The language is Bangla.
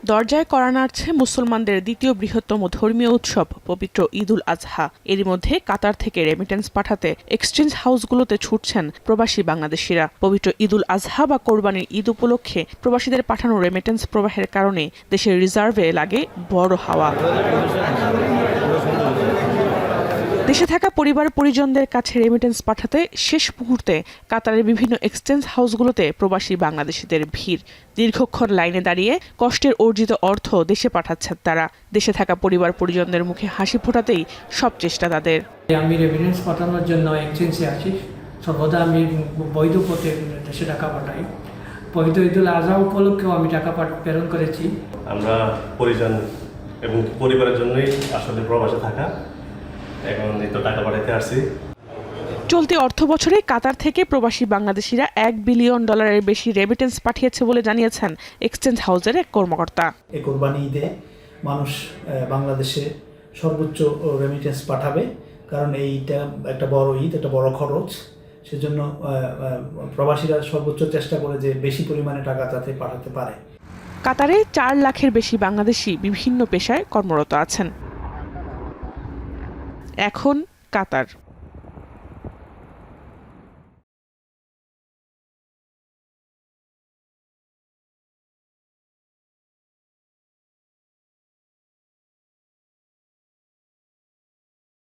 দরজায় কড়া নাড়ছে মুসলমানদের দ্বিতীয় বৃহত্তম ধর্মীয় উৎসব পবিত্র ঈদুল আজহা। এরই মধ্যে কাতার থেকে রেমিটেন্স পাঠাতে এক্সচেঞ্জ হাউসগুলোতে ছুটছেন প্রবাসী বাংলাদেশিরা। পবিত্র ঈদুল আজহা বা কোরবানির ঈদ উপলক্ষে প্রবাসীদের পাঠানো রেমিটেন্স প্রবাহের কারণে দেশের রিজার্ভে লাগে বড় হাওয়া। দেশে থাকা পরিবার পরিজনদের কাছে রেমিটেন্স পাঠাতে শেষ মুহূর্তে কাতারের বিভিন্ন এক্সচেঞ্জ হাউসগুলোতে প্রবাসী বাংলাদেশিদের ভিড়। দীর্ঘক্ষণ লাইনে দাঁড়িয়ে কষ্টের অর্জিত অর্থ দেশে পাঠাচ্ছেন তারা। দেশে থাকা পরিবার পরিজনদের মুখে হাসি ফোটাতেই সব চেষ্টা তাদের। আমি রেমিটেন্স পাঠানোর জন্য এক্সচেঞ্জে আছি। সর্বদা আমি বৈধ পথে দেশে টাকা পাঠাই। পবিত্র ঈদুল আজহা উপলক্ষেও আমি টাকা প্রেরণ করেছি। আমরা পরিজন এবং পরিবারের জন্যই আসলে প্রবাসে থাকা, এখন এই তো টাকা পাঠাতে আসছি। চলতি অর্থ বছরে কাতার থেকে প্রবাসী বাংলাদেশিরা $1 বিলিয়ন বেশি রেমিটেন্স পাঠিয়েছে বলে জানিয়েছেন এক্সচেঞ্জ হাউসের এক কর্মকর্তা। এই কোরবানি ঈদে মানুষ বাংলাদেশে সর্বোচ্চ রেমিটেন্স পাঠাবে, কারণ এইটা একটা বড় ঈদ, একটা বড় খরচ। সেজন্য প্রবাসীরা সর্বোচ্চ চেষ্টা করে যে বেশি পরিমাণে টাকা যাতে পাঠাতে পারে। কাতারে 4 লাখের বেশি বাংলাদেশি বিভিন্ন পেশায় কর্মরত আছেন। এখন কাতার।